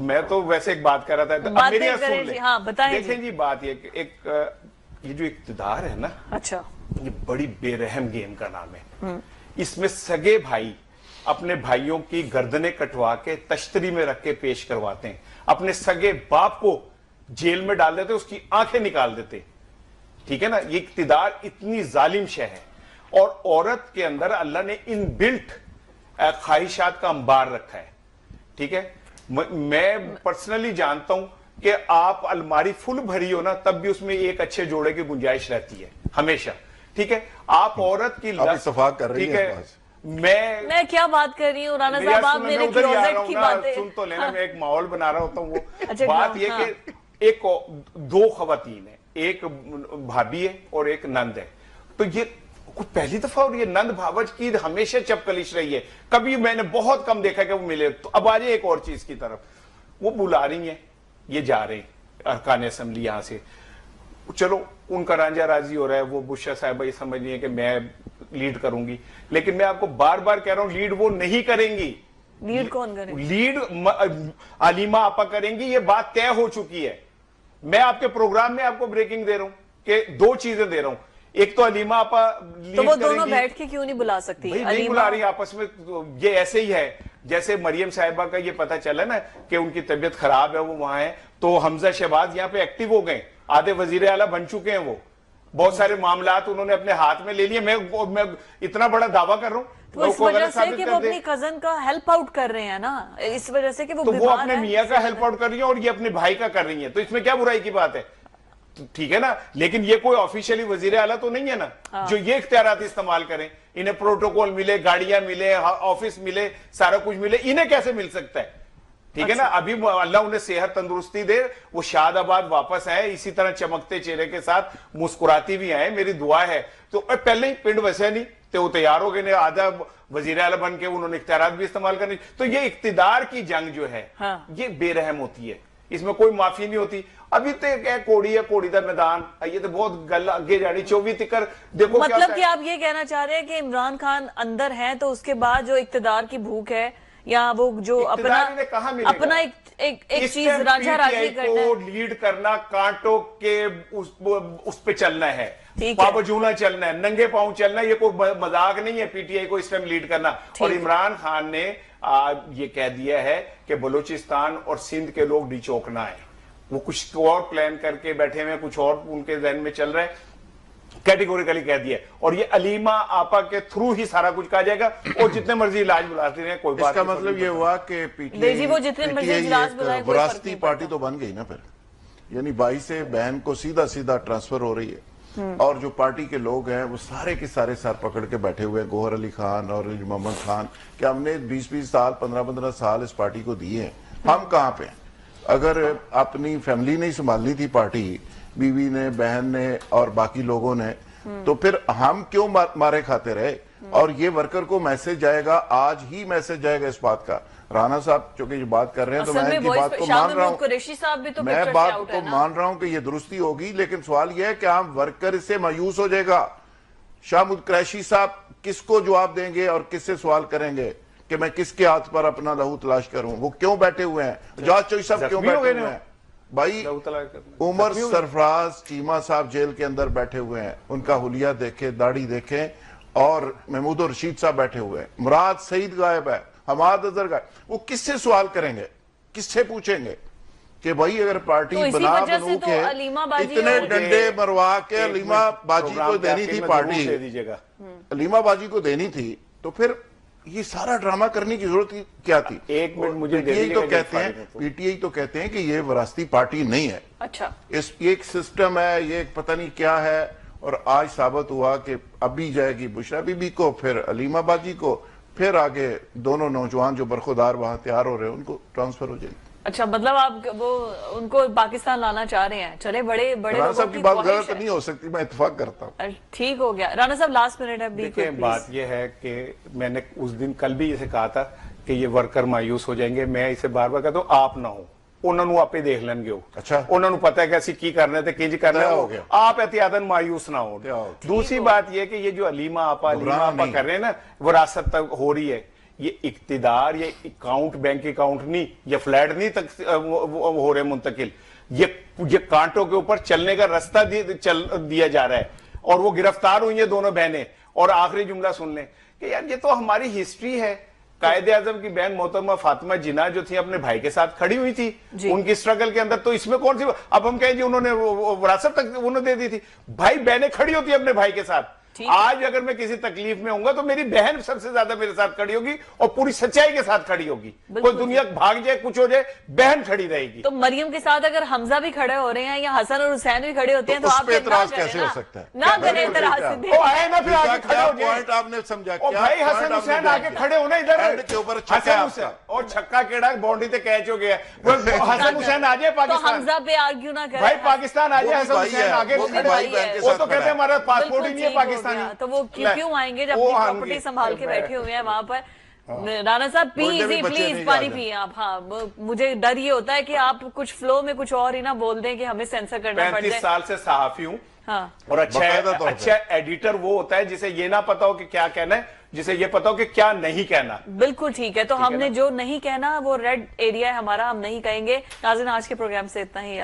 मैं तो वैसे एक बात कर रहा था, अब मेरी बात सुन ले। हाँ, बताएं। देखें जी, बात ये जो इक्तिदार है ना, अच्छा, ये बड़ी बेरहम गेम का नाम है। इसमें सगे भाई अपने भाइयों की गर्दनें कटवा के तश्तरी में रख के पेश करवाते हैं, अपने सगे बाप को जेल में डाल देते, उसकी आंखें निकाल देते। ठीक है ना, ये इक्तिदार इतनी जालिम शय है। और औरत के अंदर अल्लाह ने इन बिल्ट ख्वाहिशात का अंबार रखा है। ठीक है, मैं पर्सनली जानता हूं कि आप अलमारी फुल भरी हो ना, तब भी उसमें एक अच्छे जोड़े की गुंजाइश रहती है हमेशा। ठीक है, आप औरत की इत्तेफाक कर रही है। मैं क्या बात कर रही हूँ राना साहब, आप मेरे क्लोजेट की बातें सुन तो लेना। मैं एक माहौल बना रहा होता हूँ वो। अच्छा, बात ये कि एक दो खवातीन है, एक भाभी है और एक नंद है। तो ये कुछ पहली दफा, और ये नंद भावज की हमेशा चपकलिश रही है, कभी मैंने बहुत कम देखा कि वो मिले। तो अब आ जाए एक और चीज की तरफ, वो बुला रही है, ये जा रहे हैं अरकान असेंबली यहां से। चलो उनका रांझा राजी हो रहा है, वो बुशरा साहिबा ये समझ रही है कि मैं लीड करूंगी, लेकिन मैं आपको बार बार कह रहा हूं, लीड वो नहीं करेंगी। लीड कौन करेंगी? लीड अलीमा आपा करेंगी, ये बात तय हो चुकी है। मैं आपके प्रोग्राम में आपको ब्रेकिंग दे रहा हूं कि दो चीजें दे रहा हूं, एक तो अलीमा आपा लीड तो वो दोनों बैठ के क्यों नहीं बुला सकती? नहीं बुला रही आपस में। ये ऐसे ही है जैसे मरियम साहिबा का ये पता चला ना कि उनकी तबीयत खराब है, वो वहां है, तो हमजा शहबाज यहाँ पे एक्टिव हो गए, आधे वजीर आला बन चुके हैं वो, बहुत सारे मामलात उन्होंने अपने हाथ में ले लिए। मैं इतना बड़ा दावा कर रहा हूँ तो इस वजह से कि वो अपनी कजन का हेल्प आउट कर रहे हैं ना, इस वजह से कि वो अपने मियाँ का हेल्प आउट कर रही है और ये अपने भाई का कर रही है, तो इसमें क्या बुराई की बात है? ठीक है ना, लेकिन ये कोई ऑफिशियली वजीर आला तो नहीं है ना जो ये इख्तियारात इस्तेमाल करें। इन्हें प्रोटोकॉल मिले, गाड़ियां मिले, ऑफिस मिले, सारा कुछ मिले, इन्हें कैसे मिल सकता है? ठीक है ना, अभी अल्लाह उन्हें सेहत तंदुरुस्ती दे, वो शादाबाद वापस आए इसी तरह चमकते चेहरे के साथ, मुस्कुराती भी आए, मेरी दुआ है। तो पहले ही पिंड वैसे नहीं तो वो तैयार हो गए, आधा वजीर आला बन के उन्होंने इख्तियारात भी इस्तेमाल करने। तो ये इख्तिदार की जंग जो है ये बेरहम होती है, इसमें कोई माफी नहीं होती। अभी तो क्या कोड़ी है, कोड़ी का मैदान, ये तो बहुत गल अगे जानी 24 तिकर। देखो मतलब कि आप ये कहना चाह रहे हैं कि इमरान खान अंदर है तो उसके बाद जो इख्तिदार की भूख है या वो जो अपना एक चीज राजा राजी करना है, लीड करना, कांटों के उस पे चलना है, पाबजूना चलना है, नंगे पांव चलना है, ये कोई मजाक नहीं है पीटीआई को इस टाइम लीड करना। और इमरान खान ने ये कह दिया है कि बलूचिस्तान और सिंध के लोग डिचोक ना आए, वो कुछ और प्लान करके बैठे हुए, कुछ और उनके जहन में चल रहा है, कैटेगोरिकली कह दिया। और ये अलीमा आपा के थ्रू ही सारा कुछ कहा जाएगा, और जितने मर्जी इलाज बुलाते रहे, कोई बात। इसका मतलब ये हुआ कि पीटीआई वो जितने मर्जी इलाज बुलाए, विरासती पार्टी तो बन गई ना फिर, यानी भाई से बहन को सीधा सीधा ट्रांसफर हो रही है। और जो पार्टी के लोग हैं वो सारे के सारे सर पकड़ के बैठे हुए हैं, गोहर अली खान और मोहम्मद खान, कि हमने 20-20 साल 15-15 साल इस पार्टी को दिए हैं, हम कहाँ पे? अगर अपनी फैमिली नहीं संभालनी थी पार्टी, बीवी ने, बहन ने और बाकी लोगों ने, तो फिर हम क्यों मारे खाते रहे? और ये वर्कर को मैसेज जाएगा, आज ही मैसेज जाएगा इस बात का। राणा साहब चूंकि ये बात कर रहे हैं तो मैं इनकी बात को मान रहा हूँ, मैं बात को मान रहा हूँ कि ये दुरुस्ती होगी, लेकिन सवाल यह है कि हम वर्कर इससे मायूस हो जाएगा। शाहमुद कुरैशी साहब किसको जवाब देंगे और किससे सवाल करेंगे कि मैं किसके हाथ पर अपना लहू तलाश करूं? वो क्यों बैठे हुए हैं? जॉर्ज चोई साहब क्यों बैठे हुए हैं? भाई उमर सरफराज चीमा साहब जेल के अंदर बैठे हुए हैं, उनका हुलिया देखे, दाढ़ी देखें। और महमूद रशीद साहब बैठे हुए हैं, मुराद सईद गायब है, हमाद अजहर गायब। वो किससे सवाल करेंगे, किससे पूछेंगे कि भाई अगर पार्टी तो बना बनू के इतने डंडे मरवा के अलीमा बाजी को देनी थी, पार्टी अलीमा बाजी को देनी थी, तो फिर ये सारा ड्रामा करने की जरूरत क्या थी? एक मिनट मुझे पीटीआई तो कहते हैं, पीटीआई तो कहते हैं कि ये विरासती पार्टी नहीं है। अच्छा, इस एक सिस्टम है, ये पता नहीं क्या है। और आज साबित हुआ कि अभी जाएगी बुशरा बीबी को, फिर अलीमा बाजी को, फिर आगे दोनों नौजवान जो बरखुदार वहां तैयार हो रहे हैं उनको ट्रांसफर हो जाएगी। अच्छा, मतलब आप वो उनको पाकिस्तान लाना चाह रहे हैं। चले, बड़े बड़े राणा साहब की बात गलत नहीं हो सकती, मैं इत्तेफाक करता हूँ। ठीक हो गया। राणा साहब लास्ट मिनट है। देखिए, बात यह है कि मैंने उस दिन कल भी इसे कहा था कि ये वर्कर मायूस हो जाएंगे। मैं इसे बार बार कहता हूँ, आप ना हो, उन्होंने आपे देख लेंगे। अच्छा, उन्होंने पता है कि असं की करना है, किंज करना है, आप एहतियातन मायूस ना हो। दूसरी बात यह कि ये जो अलीमा आपा कर रहे हैं ना, विरासत हो रही है, ये इक्तिदार, ये अकाउंट, बैंक अकाउंट नहीं, ये फ्लैट नहीं तक हो रहे मुंतकिल, ये कांटों के ऊपर चलने का रास्ता दिया जा रहा है। और वो गिरफ्तार हुई है दोनों बहनें। और आखिरी जुमला सुन लें कि यार ये तो हमारी हिस्ट्री है। कायदे आजम की बहन मोहतरमा फातिमा जिन्ना जो थी अपने भाई के साथ खड़ी हुई थी उनकी स्ट्रगल के अंदर, तो इसमें कौन सी, अब हम कहें जी उन्होंने विरासत तक उन्होंने दे दी थी। भाई बहनें खड़ी होती है अपने भाई के साथ। आज अगर मैं किसी तकलीफ में होऊंगा तो मेरी बहन सबसे ज्यादा मेरे साथ खड़ी होगी और पूरी सच्चाई के साथ खड़ी होगी। कोई दुनिया भाग जाए, कुछ हो जाए, बहन खड़ी रहेगी। तो मरियम के साथ अगर हमजा भी खड़े हो रहे हैं या हसन और हुसैन भी खड़े होते हैं तो आप एतराज कैसे हो सकता है? ना करें एतराज। आए ना फिर आगे खड़े हो जाए। पॉइंट आपने समझा भाई हसन हुसैन आके खड़े होना इधर के ऊपर और छक्का केड़ा बाउंड्री पे कैच हो गया। हसन हुसैन आ जाए पाकिस्तान, तो हमजा पे आर्ग्यू ना करें भाई पाकिस्तान आ जाए, हसन हुसैन आगे वो तो कहते हैं हमारा पासपोर्ट ही नहीं है पाकिस्तानी। तो वो क्यों आएंगे जब अपनी प्रॉपर्टी संभाल के बैठे हुए हैं वहां पर। राणा साहब प्लीज पानी पिए आप। हाँ, मुझे डर ये होता है कि आप कुछ फ्लो में कुछ और ही ना बोल दें कि हमें सेंसर करना पड़ जाए। 35 साल से सहाफी हूँ। हाँ। और अच्छा एडिटर वो होता है जिसे ये ना पता हो कि क्या कहना है, जिसे ये पता हो कि क्या नहीं कहना। बिल्कुल ठीक है। तो हमने जो नहीं कहना वो रेड एरिया है हमारा, हम नहीं कहेंगे। नाज़रीन, आज के प्रोग्राम से इतना ही।